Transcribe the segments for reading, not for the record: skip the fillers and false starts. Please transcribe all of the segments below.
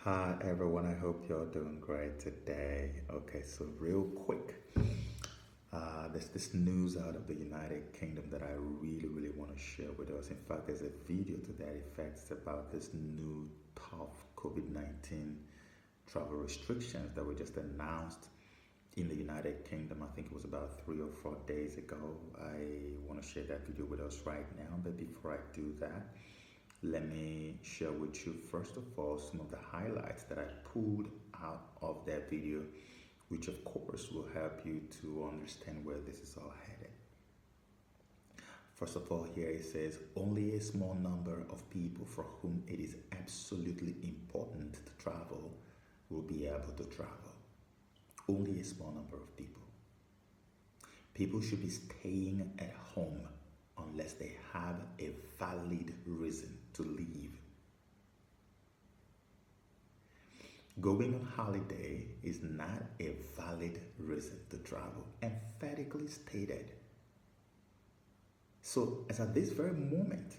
Hi everyone, I hope you're doing great today. Okay, so real quick, there's this news out of the United Kingdom that I really want to share with us. In fact, there's a video to that effect. It's about this new tough COVID-19 travel restrictions that were just announced in the United Kingdom. I think it was about 3 or 4 days ago. I want to share that video with us right now, but before I do that, let me share with you first of all some of the highlights that I pulled out of that video, which of course will help you to understand where this is all headed. First of all, here it says only a small number of people for whom it is absolutely important to travel will be able to travel. Only a small number of people. People should be staying at home unless they have a valid reason to leave. Going on holiday is not a valid reason to travel, emphatically stated. So, as at this very moment,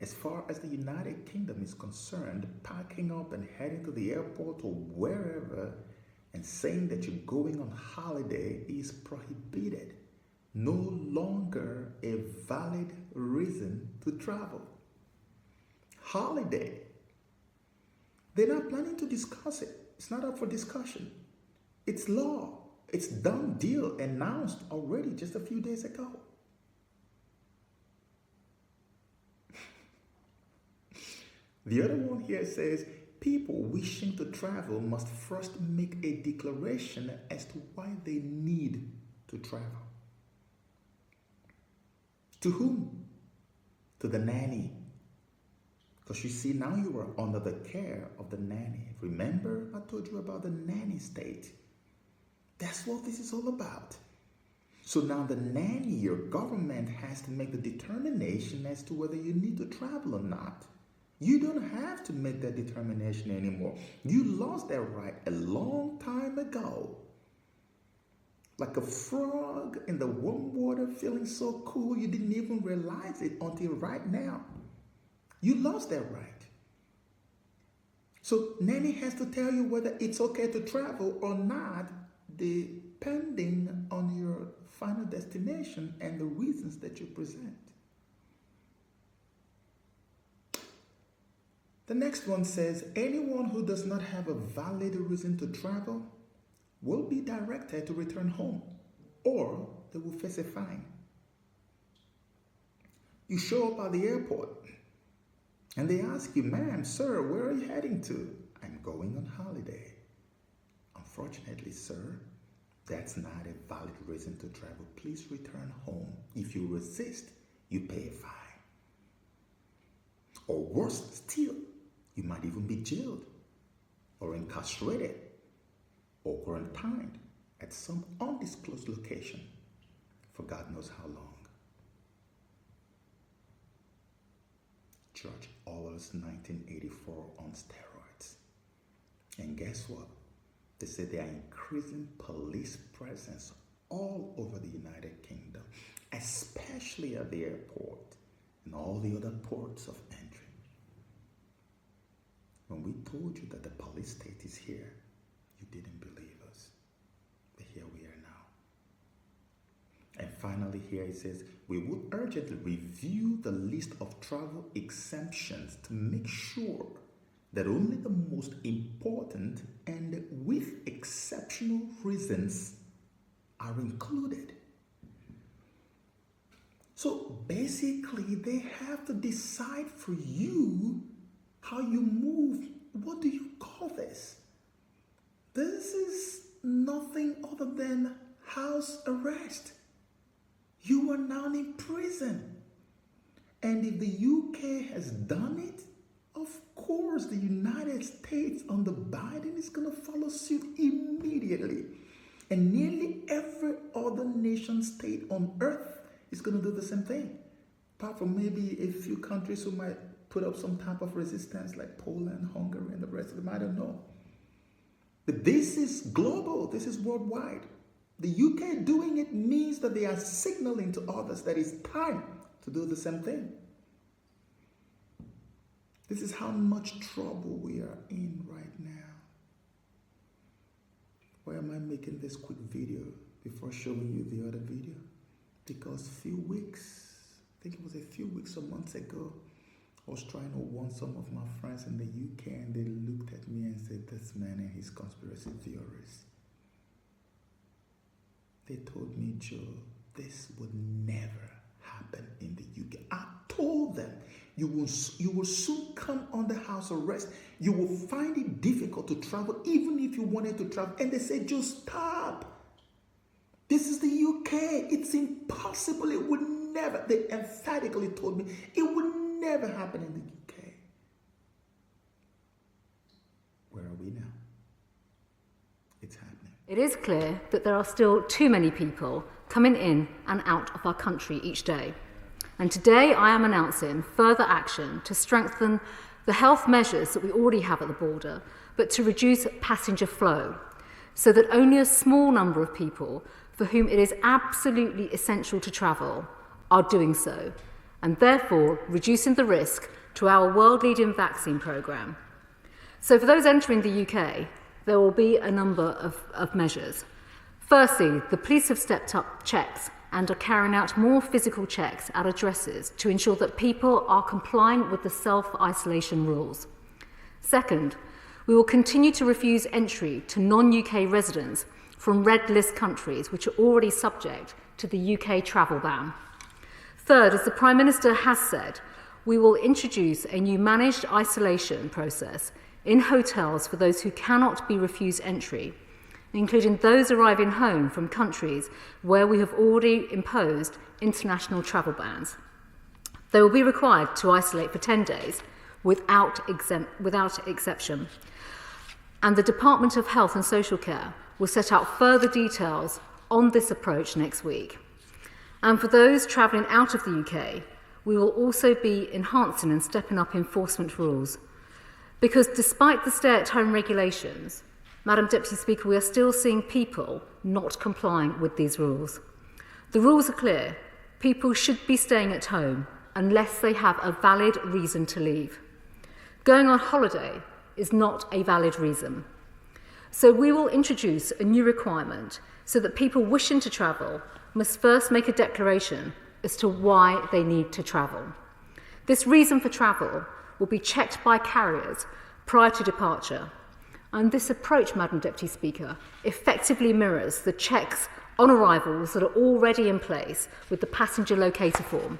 as far as the United Kingdom is concerned, packing up and heading to the airport or wherever and saying that you're going on holiday is prohibited. No longer a valid reason to travel. Holiday. They're not planning to discuss it. It's not up for discussion. It's law. It's done deal, announced already just a few days ago. The other one here says people wishing to travel must first make a declaration as to why they need to travel. To whom? To the nanny. Because you see, now you are under the care of the nanny. Remember, I told you about the nanny state. That's what this is all about. So now the nanny, your government, has to make the determination as to whether you need to travel or not. You don't have to make that determination anymore. You lost that right a long time ago. Like a frog in the warm water, feeling so cool you didn't even realize it until right now. You lost that right. So nanny has to tell you whether it's okay to travel or not, depending on your final destination and the reasons that you present. The next one says, anyone who does not have a valid reason to travel will be directed to return home, or they will face a fine. You show up at the airport and they ask you, ma'am, sir, where are you heading to? I'm going on holiday. Unfortunately, sir, that's not a valid reason to travel. Please return home. If you resist, you pay a fine. Or worse still, you might even be jailed or incarcerated or quarantined at some undisclosed location for God knows how long. George Orwell's 1984 on steroids. And guess what? They say they are increasing police presence all over the United Kingdom, especially at the airport and all the other ports of entry. When we told you that the police state is here, you didn't believe us. But here we are now. And finally here it says, we will urgently review the list of travel exemptions to make sure that only the most important and with exceptional reasons are included. So basically they have to decide for you how you move. What do you call this? This is nothing other than house arrest. You are now in prison. And if the UK has done it, of course the United States under Biden is going to follow suit immediately. And nearly every other nation state on earth is going to do the same thing. Apart from maybe a few countries who might put up some type of resistance like Poland, Hungary, and the rest of them. I don't know. But this is global. This is worldwide. The UK doing it means that they are signaling to others that it's time to do the same thing. This is how much trouble we are in right now. Why am I making this quick video before showing you the other video? Because I think it was a few weeks or months ago, I was trying to warn some of my friends in the UK, and they looked at me and said, this man and his conspiracy theories. They told me, Joe, this would never happen in the UK. I told them, you will soon come under house arrest. You will find it difficult to travel, even if you wanted to travel. And they said, Joe, stop. This is the UK. It's impossible. It would never. They emphatically told me it would never happen in the UK. Where are we now? It's happening. It is clear that there are still too many people coming in and out of our country each day. And today I am announcing further action to strengthen the health measures that we already have at the border, but to reduce passenger flow, so that only a small number of people for whom it is absolutely essential to travel are doing so, and therefore reducing the risk to our world-leading vaccine programme. So for those entering the UK, there will be a number of measures. Firstly, the police have stepped up checks and are carrying out more physical checks at addresses to ensure that people are complying with the self-isolation rules. Second, we will continue to refuse entry to non-UK residents from red list countries which are already subject to the UK travel ban. Third, as the Prime Minister has said, we will introduce a new managed isolation process in hotels for those who cannot be refused entry, including those arriving home from countries where we have already imposed international travel bans. They will be required to isolate for 10 days without exception. And the Department of Health and Social Care will set out further details on this approach next week. And for those travelling out of the UK, we will also be enhancing and stepping up enforcement rules. Because despite the stay-at-home regulations, Madam Deputy Speaker, we are still seeing people not complying with these rules. The rules are clear. People should be staying at home unless they have a valid reason to leave. Going on holiday is not a valid reason. So we will introduce a new requirement so that people wishing to travel must first make a declaration as to why they need to travel. This reason for travel will be checked by carriers prior to departure. And this approach, Madam Deputy Speaker, effectively mirrors the checks on arrivals that are already in place with the passenger locator form.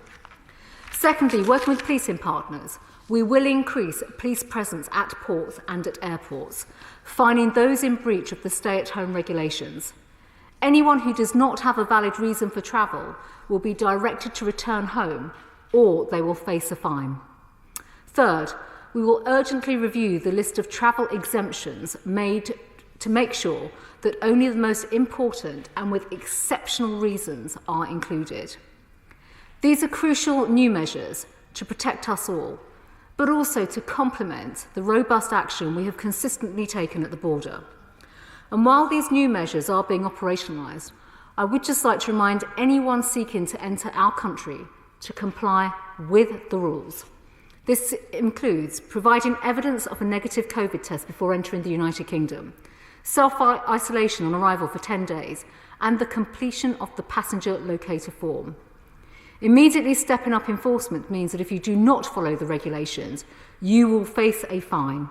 Secondly, working with policing partners, we will increase police presence at ports and at airports, fining those in breach of the stay-at-home regulations. Anyone who does not have a valid reason for travel will be directed to return home, or they will face a fine. Third, we will urgently review the list of travel exemptions made to make sure that only the most important and with exceptional reasons are included. These are crucial new measures to protect us all, but also to complement the robust action we have consistently taken at the border. And while these new measures are being operationalised, I would just like to remind anyone seeking to enter our country to comply with the rules. This includes providing evidence of a negative COVID test before entering the United Kingdom, self-isolation on arrival for 10 days, and the completion of the passenger locator form. Immediately stepping up enforcement means that if you do not follow the regulations, you will face a fine.